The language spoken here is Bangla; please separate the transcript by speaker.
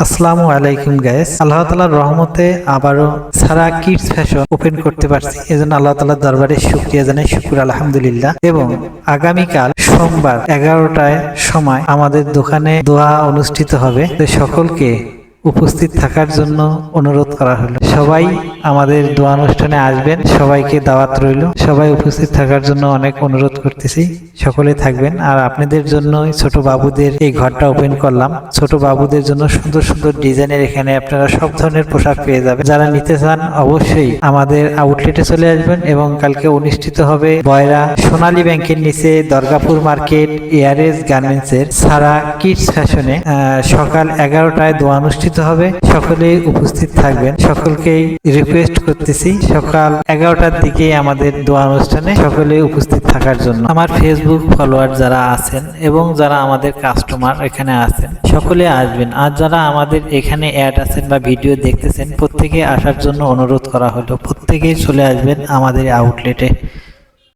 Speaker 1: আসসালামু আলাইকুম গাইস। আল্লাহ তাআলার রহমতে আবারও সারা কিডস ফ্যাশন ওপেন করতে পারছি, এজন্য আল্লাহ তাআলার দরবারে শুকরিয়া জানাই, শুকর আলহামদুলিল্লাহ। এবং আগামীকাল সোমবার 11টায় সময় আমাদের দোকানে দোয়া অনুষ্ঠিত হবে, তো সকলকে উপস্থিত থাকার জন্য অনুরোধ করা হলো। সবাই আমাদের দোয়া অনুষ্ঠানে আসবেন, সবাইকে দাওয়াত রইল। সবাই উপস্থিত থাকার জন্য অনেক অনুরোধ করতেছি, সকলে থাকবেন। আর আপনাদের জন্য ছোট বাবুদের এই ঘরটা ওপেন করলাম। ছোট বাবুদের জন্য সুন্দর সুন্দর ডিজাইনের এখানে আপনারা সব ধরনের পোশাক পেয়ে যাবেন। যারা নিতে চান অবশ্যই আমাদের আউটলেটে চলে আসবেন। এবং কালকে অনুষ্ঠিত হবে বয়রা সোনালী ব্যাংকের নিচে দরগাপুর মার্কেট এয়ারেজ গার্মেন্টসের সারা কিডস ফ্যাশনে সকাল 11টায় দোয়া অনুষ্ঠিত হবে। সকলেই উপস্থিত থাকবেন। সকলকেই রিকোয়েস্ট করতেছি সকাল 11টার দিকে আমাদের দোয়া অনুষ্ঠানে সকলে উপস্থিত থাকার জন্য। আমার ফেসবুক ফলোয়ার যারা আছেন এবং যারা আমাদের কাস্টমার এখানে আছেন সকলে আসবেন। আর যারা আমাদের এখানে অ্যাড আছেন বা ভিডিও দেখতেছেন প্রত্যেকে আসার জন্য অনুরোধ করা হলো। প্রত্যেকেই চলে আসবেন আমাদের আউটলেটে।